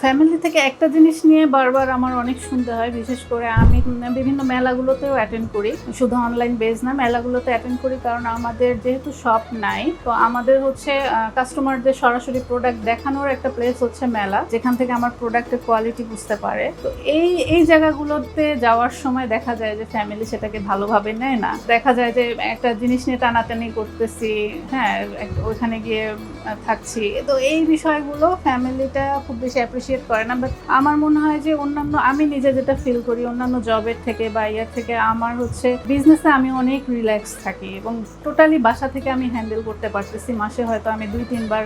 Family থেকে একটা জিনিস নিয়ে বারবার আমার অনেক শুনতে হয়, বিশেষ করে আমি বিভিন্ন মেলাগুলোতেও অ্যাটেন্ড করি, শুধু অনলাইন বেজ না, মেলাগুলোতে অ্যাটেন্ড করি, কারণ আমাদের যেহেতু শপ নাই, তো আমাদের হচ্ছে কাস্টমারদের সরাসরি প্রোডাক্ট দেখানোর একটা প্লেস হচ্ছে মেলা, যেখান থেকে আমার প্রোডাক্টের কোয়ালিটি বুঝতে পারে। তো এই জায়গাগুলোতে যাওয়ার সময় দেখা যায় যে ফ্যামিলি সেটাকে ভালোভাবে নেয় না। দেখা যায় যে একটা জিনিস নিয়ে টানাটানি করতেছি, হ্যাঁ, ওইখানে গিয়ে থাকছি, তো এই বিষয়গুলো ফ্যামিলিটা খুব বেশি অ্যাপ্রিসিয়েট করে না। বাট আমার মনে হয় যে অন্যান্য, আমি নিজে যেটা ফিল করি অন্যান্য জবের থেকে বা ইয়ার থেকে, আমার হচ্ছে বিজনেসে আমি অনেক রিল্যাক্স থাকি এবং টোটালি বাসা থেকে আমি হ্যান্ডেল করতে পারতেছি। মাসে হয়তো আমি 2-3 বার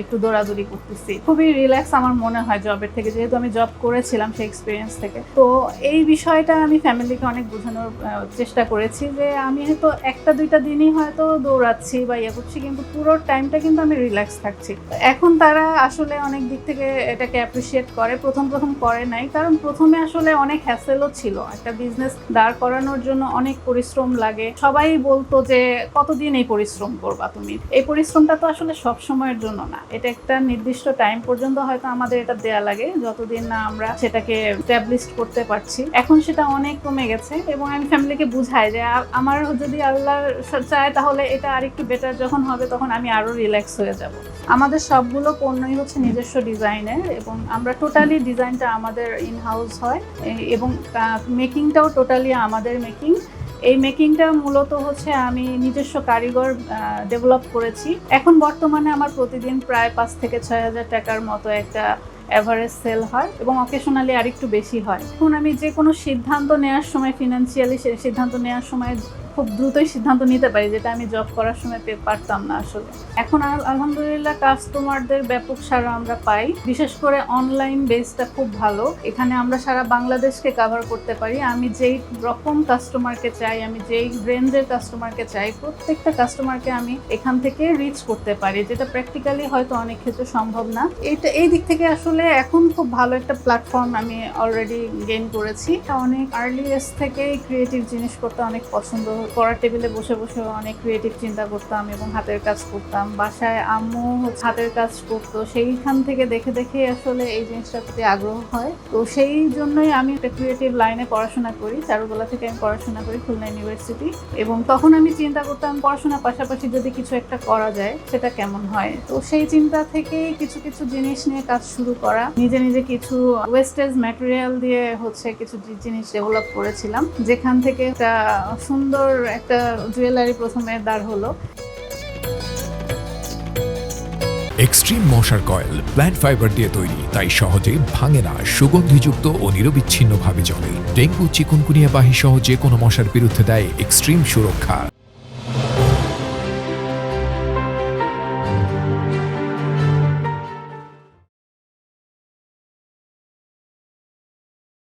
একটু দৌড়াদৌড়ি করতেছি, খুবই রিল্যাক্স আমার মনে হয় জবের থেকে, যেহেতু আমি জব করেছিলাম সেই এক্সপিরিয়েন্স থেকে। তো এই বিষয়টা আমি ফ্যামিলিকে অনেক বোঝানোর চেষ্টা করেছি যে আমি হয়তো 1-2 দিনই হয়তো দৌড়াচ্ছি বা ইয়ে করছি, কিন্তু পুরো টাইমটা কিন্তু আমি রিল্যাক্স থাকছি। এখন তারা আসলে অনেক দিক থেকে এটাকে অ্যাপ্রিসিয়েট করে। প্রথম করে নাই, কারণ প্রথমে আসলে অনেক হ্যাসেলও ছিল। একটা বিজনেস দাঁড় করানোর জন্য অনেক পরিশ্রম লাগে। সবাই বলতো যে কতদিন এই পরিশ্রম করবা তুমি, এই পরিশ্রমটা তো আসলে সব সময়ের জন্য না, এটা একটা নির্দিষ্ট টাইম পর্যন্ত হয়তো আমাদের এটা দেয়া লাগে, যতদিন না আমরা সেটাকে এস্টাবলিশ করতে পারছি। এখন সেটা অনেক কমে গেছে এবং আমি ফ্যামিলিকে বুঝাই যে আমার যদি আল্লাহ চায় তাহলে এটা আরেকটু বেটার যখন হবে তখন আমি আরো রিল্যাক্স হয়ে যাব। আমাদের সবগুলো পণ্যই হচ্ছে নিজস্ব ডিজাইনের এবং আমরা টোটালি ডিজাইনটা আমাদের ইন হাউস হয় এবং মেকিংটাও টোটালি আমাদের মেকিং। এই মেকিংটা মূলত হচ্ছে আমি নিজস্ব কারিগর ডেভেলপ করেছি। এখন বর্তমানে আমার প্রতিদিন প্রায় 5 থেকে 6 হাজার টাকার মতো একটা অ্যাভারেজ সেল হয় এবং অকেশনালি আরেকটু বেশি হয়। এখন আমি যে কোনো সিদ্ধান্ত নেওয়ার সময়, ফিনান্সিয়ালি সিদ্ধান্ত নেওয়ার সময় খুব দ্রুতই সিদ্ধান্ত নিতে পারি, যেটা আমি জব করার সময় পারতাম না আসলে। এখন আলহামদুলিল্লাহ কাস্টমারদের ব্যাপক সাড়া আমরা পাই, বিশেষ করে অনলাইন বেসটা খুব ভালো। এখানে আমরা সারা বাংলাদেশকে কভার করতে পারি। আমি যেই রকম কাস্টমারকে চাই, আমি যেই রেঞ্জের কাস্টমারকে চাই, প্রত্যেকটা কাস্টমারকে আমি এখান থেকে রিচ করতে পারি, যেটা প্র্যাকটিক্যালি হয়তো অনেক ক্ষেত্রে সম্ভব না। এই দিক থেকে আসলে এখন খুব ভালো একটা প্ল্যাটফর্ম আমি অলরেডি গেইন করেছি। অনেক আর্লি এজ থেকেই ক্রিয়েটিভ জিনিস করতে অনেক পছন্দ, পড়ার টেবিলে বসে বসে অনেক ক্রিয়েটিভ চিন্তা করতাম এবং হাতের কাজ করতাম। বাসায় আম্মু হাতের কাজ করতো, সেইখান থেকে দেখে দেখে আসলে এই জিনিসটার প্রতি আগ্রহ হয়। তো সেই জন্যই আমি একটা ক্রিয়েটিভ লাইনে পড়াশোনা করি। চারুকলা থেকে আমি পড়াশোনা করি খুলনা ইউনিভার্সিটি, এবং তখন আমি চিন্তা করতাম পড়াশোনার পাশাপাশি যদি কিছু একটা করা যায় সেটা কেমন হয়। তো সেই চিন্তা থেকেই কিছু কিছু জিনিস নিয়ে কাজ শুরু করা, নিজে নিজে কিছু ওয়েস্টেজ ম্যাটেরিয়াল দিয়ে হচ্ছে কিছু জিনিস ডেভেলপ করেছিলাম, যেখান থেকে একটা সুন্দর একটা জুয়েলারি প্রথমে দাঁড় হলো। এক্সট্রিম মশার কয়েল প্ল্যান্ট ফাইবার দিয়ে তৈরি, তাই সহজে ভাঙে না, সুগন্ধিযুক্ত ও নিরবিচ্ছিন্নভাবে জ্বলে। ডেঙ্গু, চিকুনগুনিয়া বাহি সহ যে কোনো মশার বিরুদ্ধে দেয় এক্সট্রিম সুরক্ষা।